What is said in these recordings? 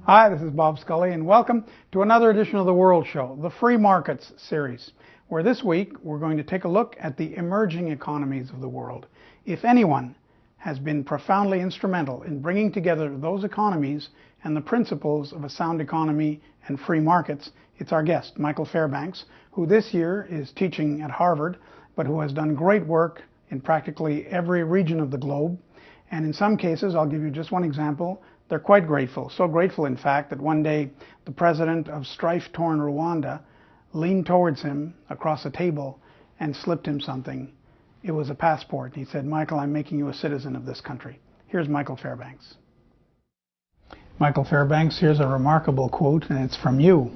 Hi, this is Bob Scully, and welcome to another edition of The World Show, the Free Markets series, where this week we're going to take a look at the emerging economies of the world. If anyone has been profoundly instrumental in bringing together those economies and the principles of a sound economy and free markets, it's our guest, Michael Fairbanks, who this year is teaching at Harvard, but who has done great work in practically every region of the globe. And in some cases, I'll give you just one example, they're quite grateful. So grateful, in fact, that one day the president of strife-torn Rwanda leaned towards him across a table and slipped him something. It was a passport. He said, "Michael, I'm making you a citizen of this country." Here's Michael Fairbanks. Michael Fairbanks, here's a remarkable quote, and it's from you.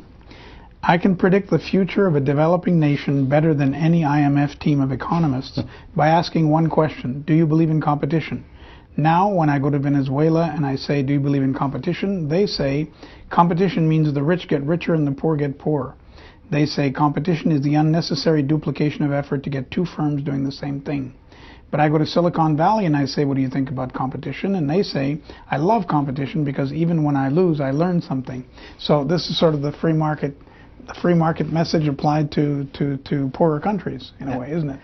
"I can predict the future of a developing nation better than any IMF team of economists by asking one question: do you believe in competition? Now, when I go to Venezuela and I say, do you believe in competition? They say, competition means the rich get richer and the poor get poorer. They say competition is the unnecessary duplication of effort to get two firms doing the same thing. But I go to Silicon Valley and I say, what do you think about competition? And they say, I love competition because even when I lose, I learn something." So this is sort of the free market message applied to poorer countries in a way, isn't it?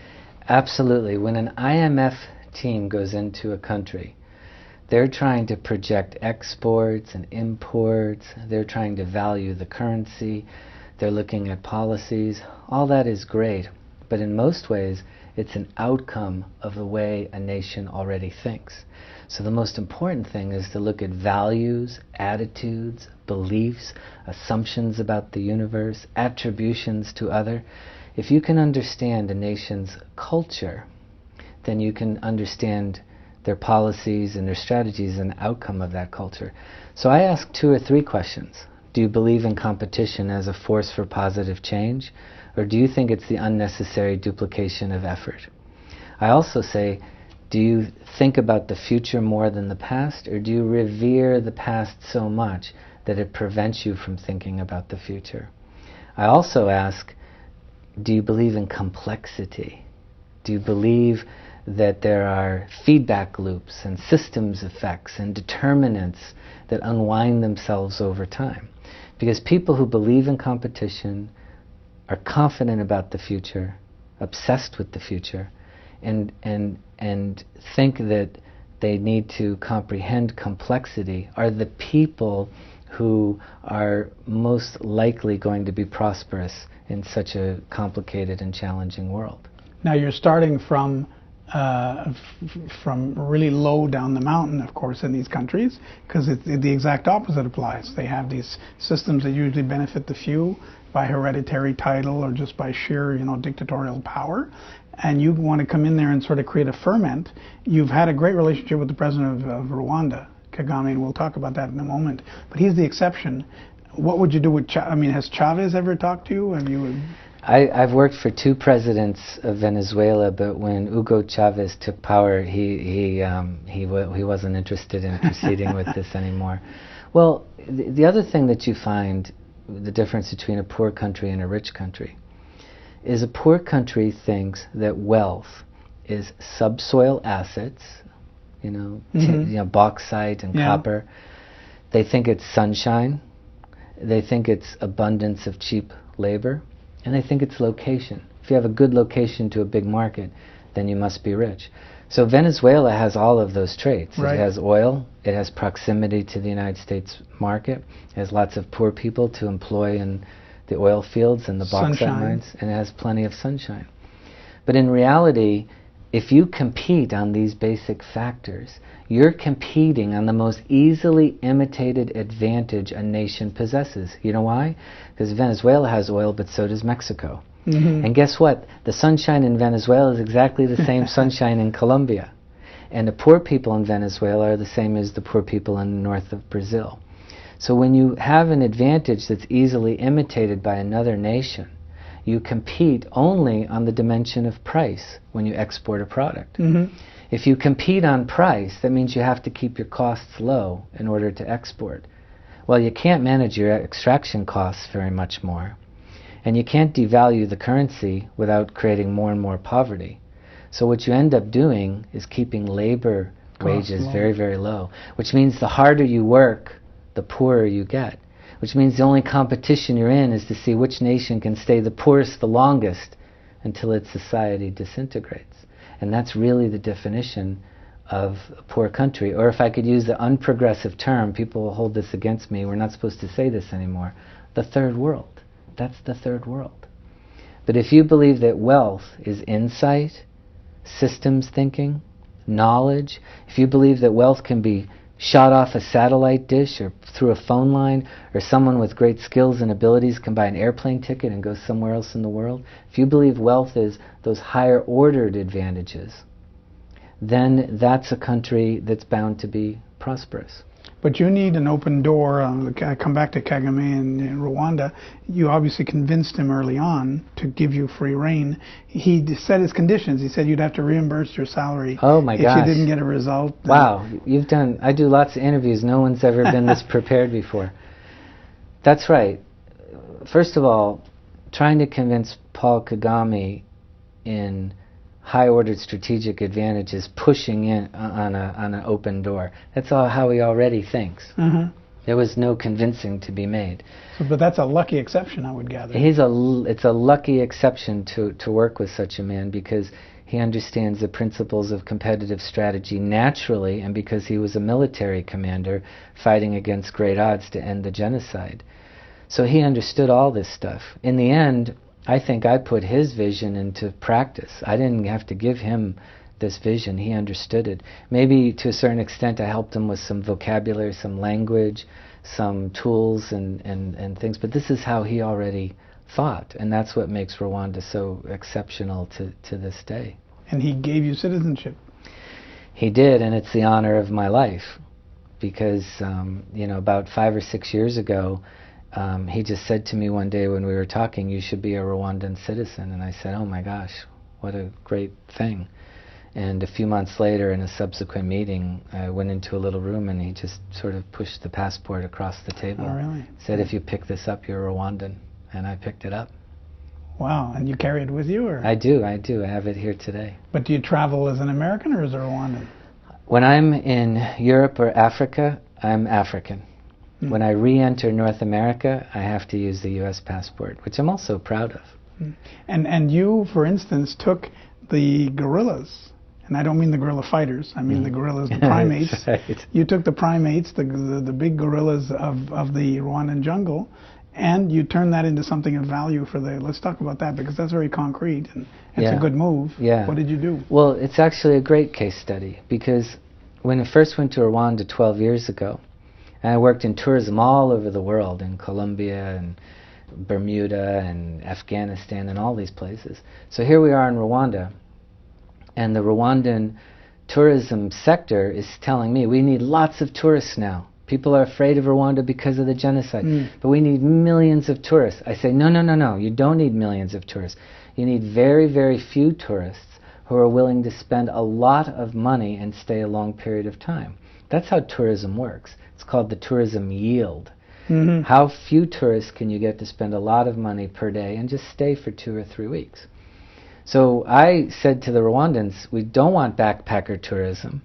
Absolutely. When an IMF team goes into a country, they're trying to project exports and imports, they're trying to value the currency, they're looking at policies. All that is great, but in most ways it's an outcome of the way a nation already thinks. So the most important thing is to look at values, attitudes, beliefs, assumptions about the universe, attributions to other. If you can understand a nation's culture, then you can understand their policies and their strategies and the outcome of that culture. So I ask 2 or 3 questions. Do you believe in competition as a force for positive change? Or do you think it's the unnecessary duplication of effort? I also say, do you think about the future more than the past? Or do you revere the past so much that it prevents you from thinking about the future? I also ask, do you believe in complexity? Do you believe that there are feedback loops and systems effects and determinants that unwind themselves over time? Because people who believe in competition are confident about the future, obsessed with the future, and think that they need to comprehend complexity are the people who are most likely going to be prosperous in such a complicated and challenging world. Now you're starting from really low down the mountain, of course, in these countries, because the exact opposite applies. They have these systems that usually benefit the few by hereditary title or just by sheer, dictatorial power. And you want to come in there and sort of create a ferment. You've had a great relationship with the president of Rwanda, Kagame, and we'll talk about that in a moment. But he's the exception. What would you do with has Chavez ever talked to you? Have you? I've worked for 2 presidents of Venezuela, but when Hugo Chavez took power, he wasn't interested in proceeding with this anymore. Well, the other thing that you find, the difference between a poor country and a rich country, is a poor country thinks that wealth is subsoil assets, bauxite and copper. They think it's sunshine. They think it's abundance of cheap labor. And they think it's location. If you have a good location to a big market, then you must be rich. So Venezuela has all of those traits. Right. It has oil, it has proximity to the United States market, it has lots of poor people to employ in the oil fields and the bauxite mines, and it has plenty of sunshine. But in reality, if you compete on these basic factors, you're competing on the most easily imitated advantage a nation possesses. You know why? Because Venezuela has oil, but so does Mexico. Mm-hmm. And guess what? The sunshine in Venezuela is exactly the same sunshine in Colombia. And the poor people in Venezuela are the same as the poor people in the north of Brazil. So when you have an advantage that's easily imitated by another nation, you compete only on the dimension of price when you export a product. Mm-hmm. If you compete on price, that means you have to keep your costs low in order to export. Well, you can't manage your extraction costs very much more. And you can't devalue the currency without creating more and more poverty. So what you end up doing is keeping labor wages very, very low, which means the harder you work, the poorer you get. Which means the only competition you're in is to see which nation can stay the poorest the longest until its society disintegrates. And that's really the definition of a poor country. Or if I could use the unprogressive term, people will hold this against me, we're not supposed to say this anymore, the third world. That's the third world. But if you believe that wealth is insight, systems thinking, knowledge, if you believe that wealth can be shot off a satellite dish or through a phone line, or someone with great skills and abilities can buy an airplane ticket and go somewhere else in the world, if you believe wealth is those higher ordered advantages, then that's a country that's bound to be prosperous. But you need an open door. I come back to Kagame in Rwanda. You obviously convinced him early on to give you free reign. He set his conditions. He said you'd have to reimburse your salary Oh my gosh. if you didn't get a result. Wow, I do lots of interviews. No one's ever been this prepared before. That's right. First of all, trying to convince Paul Kagame in high-ordered strategic advantages, pushing in on an open door. That's how he already thinks. Mm-hmm. There was no convincing to be made. But that's a lucky exception, I would gather. It's a lucky exception to work with such a man, because he understands the principles of competitive strategy naturally, and because he was a military commander fighting against great odds to end the genocide. So he understood all this stuff. In the end, I think I put his vision into practice. I didn't have to give him this vision. He understood it. Maybe to a certain extent I helped him with some vocabulary, some language, some tools and things. But this is how he already thought. And that's what makes Rwanda so exceptional to this day. And he gave you citizenship. He did, and it's the honor of my life. Because, about 5 or 6 years ago, he just said to me one day when we were talking, you should be a Rwandan citizen. And I said, oh my gosh, what a great thing. And a few months later, in a subsequent meeting, I went into a little room and he just sort of pushed the passport across the table. Oh, really? Said, if you pick this up, you're Rwandan. And I picked it up. Wow, and you carry it with you? Or? I do. I have it here today. But do you travel as an American or as a Rwandan? When I'm in Europe or Africa, I'm African. When I re-enter North America, I have to use the U.S. passport, which I'm also proud of. And you, for instance, took the gorillas, and I don't mean the gorilla fighters, I mean the gorillas, the primates. Right. You took the primates, the big gorillas of the Rwandan jungle, and you turned that into something of value for let's talk about that, because that's very concrete, and it's a good move. Yeah. What did you do? Well, it's actually a great case study, because when I first went to Rwanda 12 years ago, and I worked in tourism all over the world, in Colombia and Bermuda and Afghanistan and all these places. So here we are in Rwanda, and the Rwandan tourism sector is telling me we need lots of tourists now. People are afraid of Rwanda because of the genocide, but we need millions of tourists. I say, no, you don't need millions of tourists. You need very, very few tourists who are willing to spend a lot of money and stay a long period of time. That's how tourism works. It's called the tourism yield. Mm-hmm. How few tourists can you get to spend a lot of money per day and just stay for 2 or 3 weeks? So I said to the Rwandans, we don't want backpacker tourism.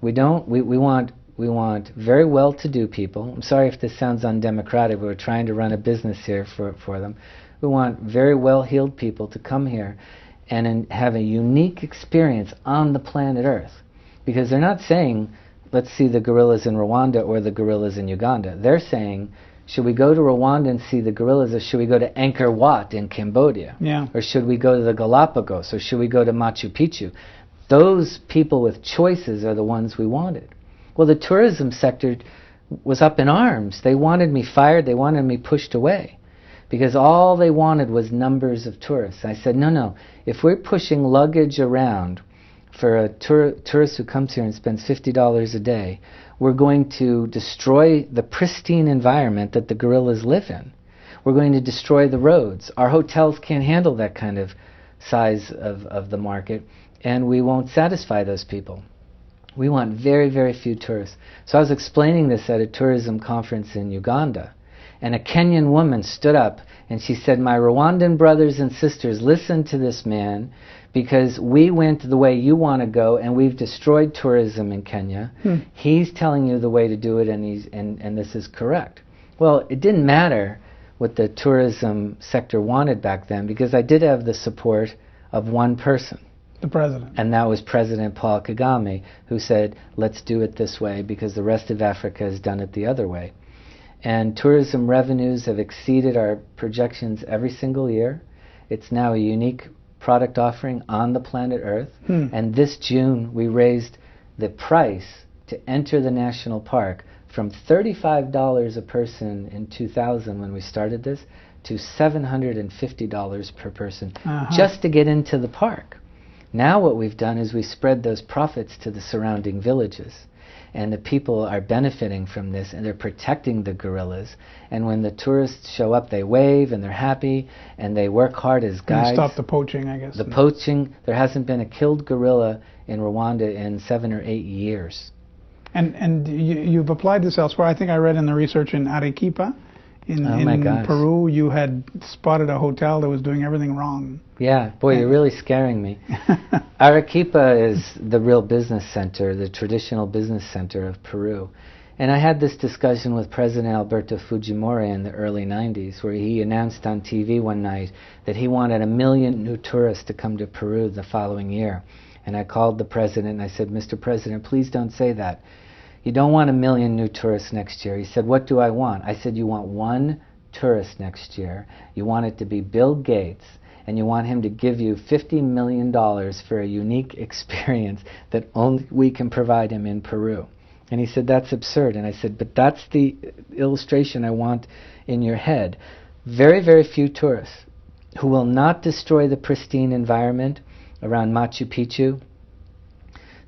We want very well-to-do people. I'm sorry if this sounds undemocratic, but we're trying to run a business here for them. We want very well-heeled people to come here and have a unique experience on the planet Earth. Because they're not saying, let's see the gorillas in Rwanda or the gorillas in Uganda. They're saying, should we go to Rwanda and see the gorillas, or should we go to Angkor Wat in Cambodia? Yeah. Or should we go to the Galapagos, or should we go to Machu Picchu? Those people with choices are the ones we wanted. Well, the tourism sector was up in arms. They wanted me fired. They wanted me pushed away, because all they wanted was numbers of tourists. I said, no. If we're pushing luggage around for a tourist who comes here and spends $50 a day, we're going to destroy the pristine environment that the gorillas live in. We're going to destroy the roads. Our hotels can't handle that kind of size of the market, and we won't satisfy those people. We want very, very few tourists. So I was explaining this at a tourism conference in Uganda, And a Kenyan woman stood up and she said, "My Rwandan brothers and sisters, listen to this man, because we went the way you want to go and we've destroyed tourism in Kenya. He's telling you the way to do it, and this is correct." Well, it didn't matter what the tourism sector wanted back then, because I did have the support of one person. The president. And that was President Paul Kagame, who said, let's do it this way because the rest of Africa has done it the other way. And tourism revenues have exceeded our projections every single year. It's now a unique product offering on the planet Earth. And this June, we raised the price to enter the national park from $35 a person in 2000 when we started this to $750 per person just to get into the park. Now what we've done is we spread those profits to the surrounding villages, and the people are benefiting from this, and they're protecting the gorillas. And when the tourists show up, they wave and they're happy, and they work hard as guides. And stop the poaching, I guess. The poaching. There hasn't been a killed gorilla in Rwanda in 7 or 8 years. And you've applied this elsewhere. I think I read in the research in Arequipa, in Peru, you had spotted a hotel that was doing everything wrong. Yeah, boy, you're really scaring me. Arequipa is the real business center, the traditional business center of Peru. And I had this discussion with President Alberto Fujimori in the early 90s, where he announced on TV one night that he wanted 1 million new tourists to come to Peru the following year. And I called the president and I said, "Mr. President, please don't say that. You don't want 1 million new tourists next year." He said, "What do I want?" I said, "You want one tourist next year. You want it to be Bill Gates, and you want him to give you $50 million for a unique experience that only we can provide him in Peru." And he said, "That's absurd." And I said, "But that's the illustration I want in your head. Very, very few tourists who will not destroy the pristine environment around Machu Picchu,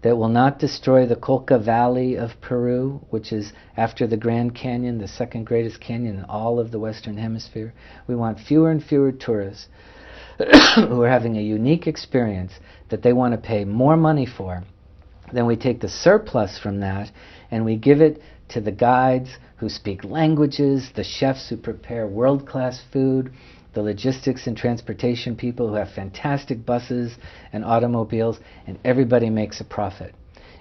that will not destroy the Colca Valley of Peru, which is, after the Grand Canyon, the second greatest canyon in all of the Western Hemisphere. We want fewer and fewer tourists who are having a unique experience that they want to pay more money for. Then we take the surplus from that and we give it to the guides who speak languages, the chefs who prepare world-class food, the logistics and transportation people who have fantastic buses and automobiles, and everybody makes a profit.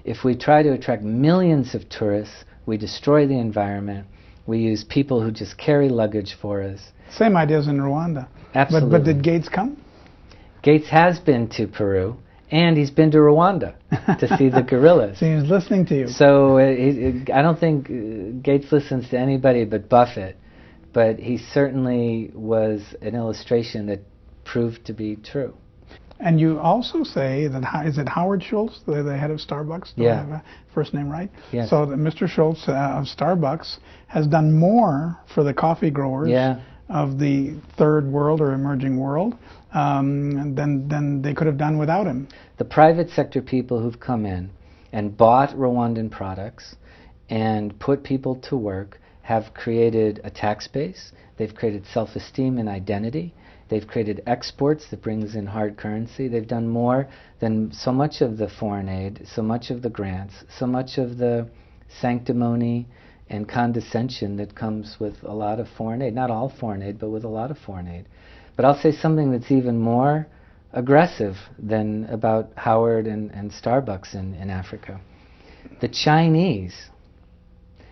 If we try to attract millions of tourists, we destroy the environment. We use people who just carry luggage for us. Same ideas in Rwanda. Absolutely. But did Gates come? Gates has been to Peru, and he's been to Rwanda to see the gorillas. So he's listening to you. So I don't think Gates listens to anybody but Buffett. But he certainly was an illustration that proved to be true. And you also say that, is it Howard Schultz, the head of Starbucks? Do I have a first name right? Yes. So that Mr. Schultz of Starbucks has done more for the coffee growers of the third world or emerging world than they could have done without him. The private sector people who've come in and bought Rwandan products and put people to work have created a tax base, they've created self-esteem and identity, they've created exports that brings in hard currency, they've done more than so much of the foreign aid, so much of the grants, so much of the sanctimony and condescension that comes with a lot of foreign aid. Not all foreign aid, but with a lot of foreign aid. But I'll say something that's even more aggressive than about Howard and Starbucks in Africa. The Chinese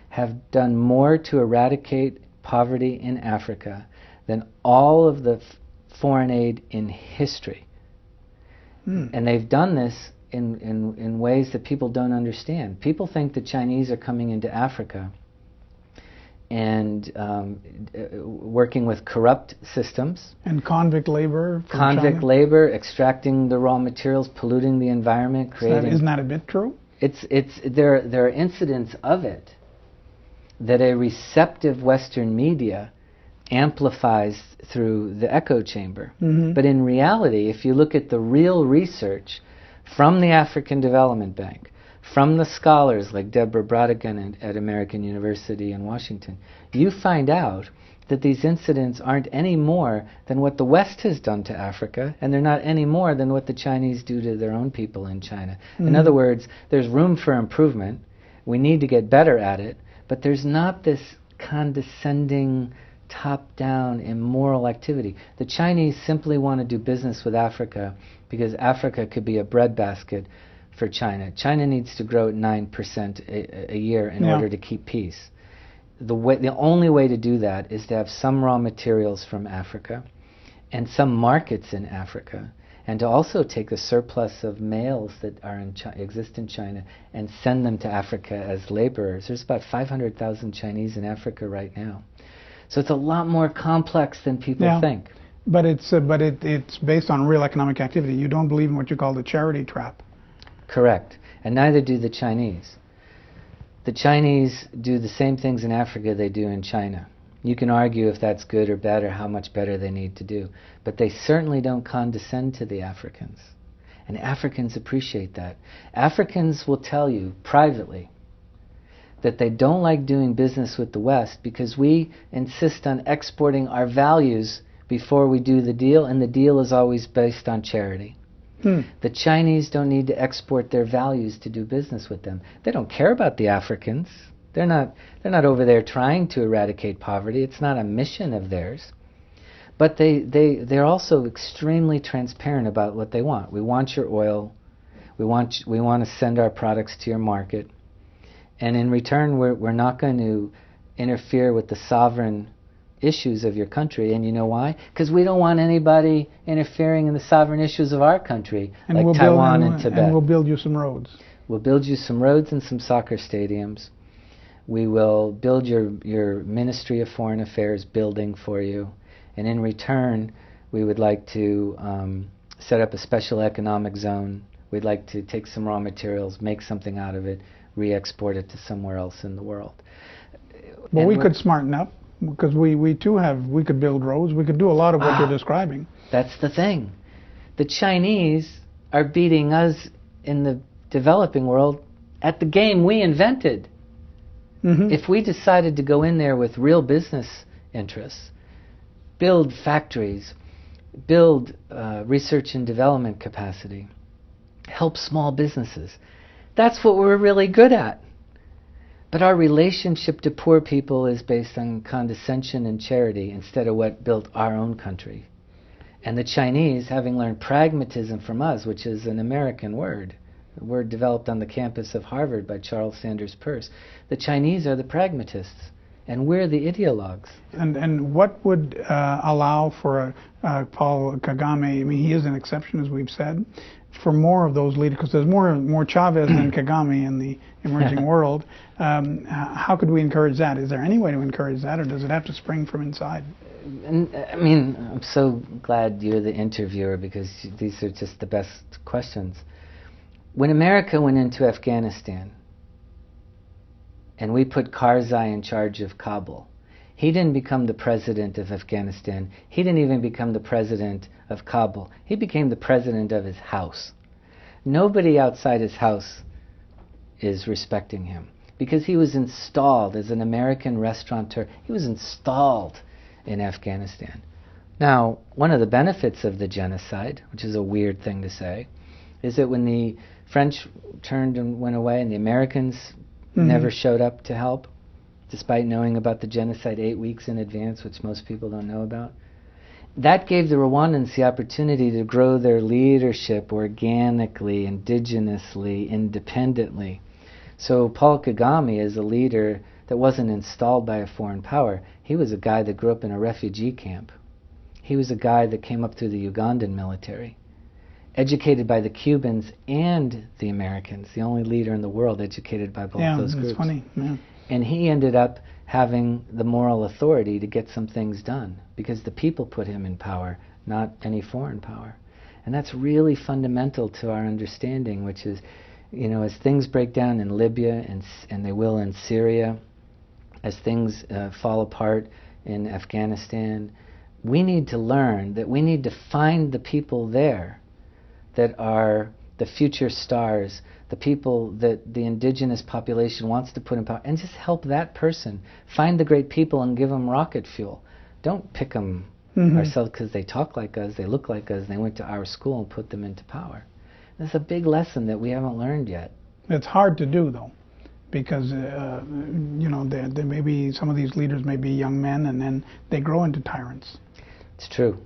have done more to eradicate poverty in Africa than all of the foreign aid in history. And they've done this in ways that people don't understand. People think the Chinese are coming into Africa and working with corrupt systems. And convict labor from Convict labor, extracting the raw materials, polluting the environment, creating... Isn't that a bit true? There are incidents of it that a receptive Western media amplifies through the echo chamber. But in reality, if you look at the real research from the African Development Bank, from the scholars like Deborah Brodigan at American University in Washington, you find out that these incidents aren't any more than what the West has done to Africa, and they're not any more than what the Chinese do to their own people in China. In other words, there's room for improvement. We need to get better at it. But there's not this condescending top-down, immoral activity. The Chinese simply want to do business with Africa because Africa could be a breadbasket for China. China needs to grow at 9% a year in order to keep peace. The only way to do that is to have some raw materials from Africa and some markets in Africa, and to also take the surplus of males that are exist in China and send them to Africa as laborers. There's about 500,000 Chinese in Africa right now. So it's a lot more complex than people think. But it's based on real economic activity. You don't believe in what you call the charity trap. Correct. And neither do the Chinese. The Chinese do the same things in Africa they do in China. You can argue if that's good or bad or how much better they need to do. But they certainly don't condescend to the Africans. And Africans appreciate that. Africans will tell you privately that they don't like doing business with the West because we insist on exporting our values before we do the deal, and the deal is always based on charity. The Chinese don't need to export their values to do business with them. They don't care about the Africans. They're not over there trying to eradicate poverty. It's not a mission of theirs. But they're also extremely transparent about what they want. We want your oil. We want to send our products to your market. And in return, we're not going to interfere with the sovereign issues of your country. And you know why? Because we don't want anybody interfering in the sovereign issues of our country, and like Taiwan and Tibet. And we'll build you some roads. We'll build you some roads and some soccer stadiums. We will build your Ministry of Foreign Affairs building for you. And in return, we would like to set up a special economic zone. We'd like to take some raw materials, make something out of it, re-export it to somewhere else in the world. Well, we could smarten up, because we could build roads. We could do a lot of what you're describing. That's the thing. The Chinese are beating us in the developing world at the game we invented. If we decided to go in there with real business interests, build factories, build research and development capacity, help small businesses, that's what we're really good at. But our relationship to poor people is based on condescension and charity instead of what built our own country. And the Chinese, having learned pragmatism from us, which is an American word, a word developed on the campus of Harvard by Charles Sanders Peirce, the Chinese are the pragmatists, and we're the ideologues. And what would allow for Paul Kagame, I mean, he is an exception, as we've said, for more of those leaders, because there's more Chavez than Kagame in the emerging world. How could we encourage that? Is there any way to encourage that, or does it have to spring from inside? And, I mean, I'm so glad you're the interviewer, because these are just the best questions. When America went into Afghanistan, and we put Karzai in charge of Kabul, he didn't become the president of Afghanistan. He didn't even become the president of Kabul. He became the president of his house. Nobody outside his house is respecting him, because he was installed as an American restaurateur. He was installed in Afghanistan. Now, one of the benefits of the genocide, which is a weird thing to say, is that when the French turned and went away and the Americans never showed up to help, despite knowing about the genocide 8 weeks in advance, which most people don't know about, that gave the Rwandans the opportunity to grow their leadership organically, indigenously, independently. So Paul Kagame is a leader that wasn't installed by a foreign power. He was a guy that grew up in a refugee camp. He was a guy that came up through the Ugandan military, educated by the Cubans and the Americans, the only leader in the world educated by both those groups. It's funny. Yeah. And he ended up having the moral authority to get some things done, because the people put him in power, not any foreign power. And that's really fundamental to our understanding, which is, you know, as things break down in Libya, and they will in Syria, as things fall apart in Afghanistan, we need to learn that we need to find the people there that are the future stars, the people that the indigenous population wants to put in power, and just help that person. Find the great people and give them rocket fuel. Don't pick them ourselves because they talk like us, they look like us, and they went to our school and put them into power. That's a big lesson that we haven't learned yet. It's hard to do, though. because they may be, some of these leaders may be young men, and then they grow into tyrants. It's true.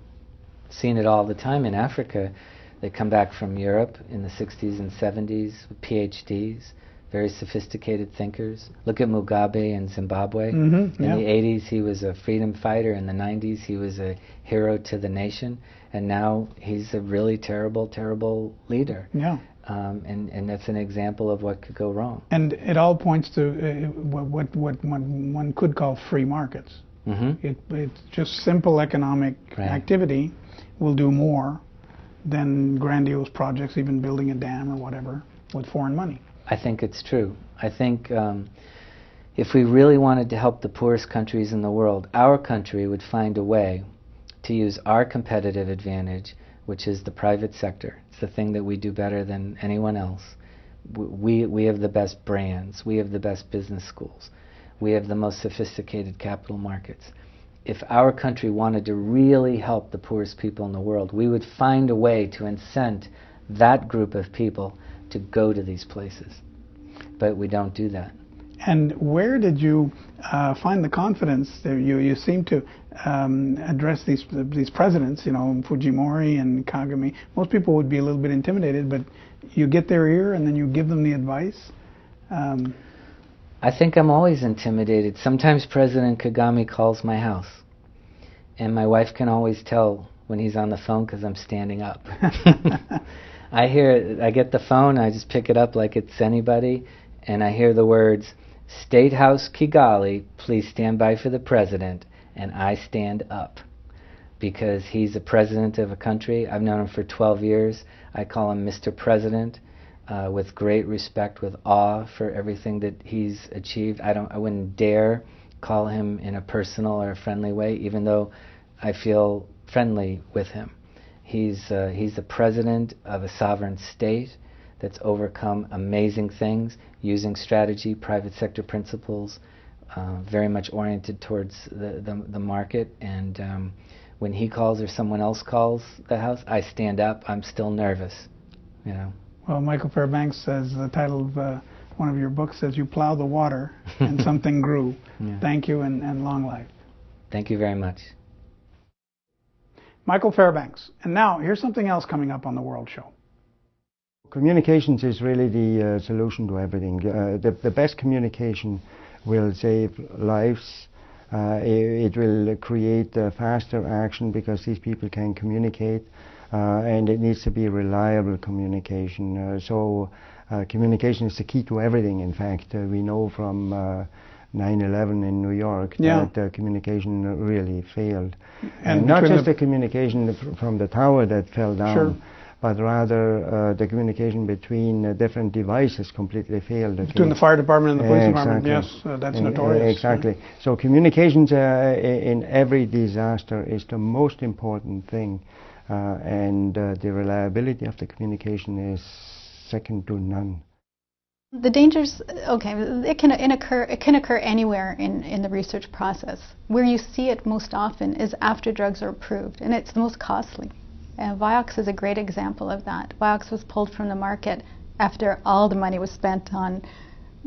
Seen it all the time in Africa. They come back from Europe in the 60s and 70s with PhDs, very sophisticated thinkers. Look at Mugabe in Zimbabwe. In the 80s, he was a freedom fighter. In the 90s, he was a hero to the nation. And now he's a really terrible, terrible leader. Yeah. And that's an example of what could go wrong. And it all points to what one could call free markets. It's just simple economic activity will do more than grandiose projects, even building a dam or whatever, with foreign money. I think it's true. I think if we really wanted to help the poorest countries in the world, our country would find a way to use our competitive advantage, which is the private sector. It's the thing that we do better than anyone else. We have the best brands. We have the best business schools. We have the most sophisticated capital markets. If our country wanted to really help the poorest people in the world, we would find a way to incent that group of people to go to these places. But we don't do that. And where did you find the confidence? You seem to address these presidents, Fujimori and Kagame. Most people would be a little bit intimidated, but you get their ear and then you give them the advice. I think I'm always intimidated. Sometimes President Kagame calls my house, and my wife can always tell when he's on the phone because I'm standing up. I get the phone, I just pick it up like it's anybody, and I hear the words, "State House Kigali, please stand by for the president," and I stand up because he's the president of a country. I've known him for 12 years. I call him Mr. President. With great respect, with awe for everything that he's achieved. I wouldn't dare call him in a personal or a friendly way, even though I feel friendly with him. He's the president of a sovereign state that's overcome amazing things using strategy, private sector principles, very much oriented towards the market. And when he calls or someone else calls the house, I stand up. I'm still nervous, Well, Michael Fairbanks says, the title of one of your books says, "You plow the water and something grew." Yeah. Thank you and long life. Thank you very much. Michael Fairbanks. And now, here's something else coming up on the World Show. Communications is really the solution to everything. The best communication will save lives. It will create faster action because these people can communicate. And it needs to be reliable communication. So communication is the key to everything, in fact. We know from 9/11 in New York that communication really failed. And not just the communication from the tower that fell down, but rather the communication between different devices completely failed. Between the fire department and the police department, yes, that's notorious. Exactly. So communications in every disaster is the most important thing. And the reliability of the communication is second to none. The dangers, it can occur anywhere in the research process. Where you see it most often is after drugs are approved, and it's the most costly. Vioxx is a great example of that. Vioxx was pulled from the market after all the money was spent on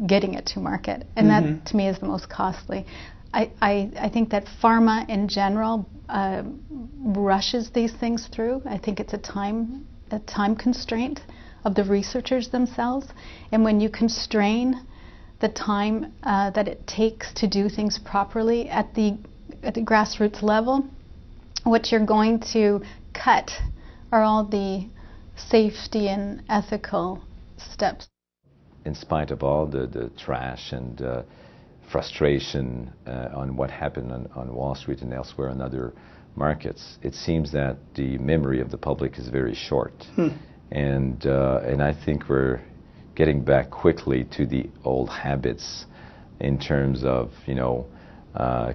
getting it to market, and that to me is the most costly. I think that pharma in general rushes these things through. I think it's a time constraint of the researchers themselves, and when you constrain the time that it takes to do things properly at the grassroots level, what you're going to cut are all the safety and ethical steps. In spite of all the trash and frustration on what happened on Wall Street and elsewhere in other markets, it seems that the memory of the public is very short. And I think we're getting back quickly to the old habits in terms of,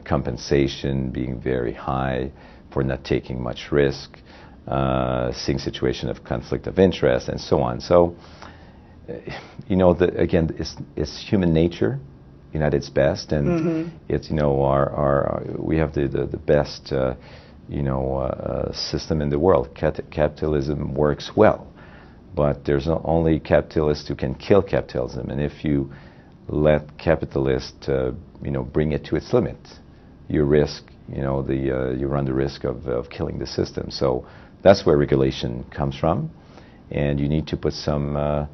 compensation being very high for not taking much risk, seeing situation of conflict of interest, and so on. So, again, it's human nature at its best, and it's we have the best system in the world. Capitalism works well, but there's only capitalists who can kill capitalism, and if you let capitalists, bring it to its limit. You risk, you run the risk of killing the system. So that's where regulation comes from, and you need to put some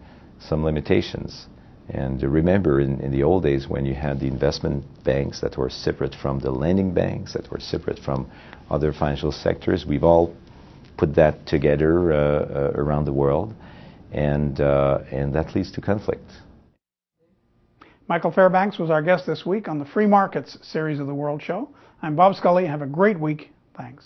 limitations. And remember, in the old days when you had the investment banks that were separate from the lending banks, that were separate from other financial sectors, we've all put that together around the world, and that leads to conflict. Michael Fairbanks was our guest this week on the Free Markets series of the World Show. I'm Bob Scully. Have a great week. Thanks.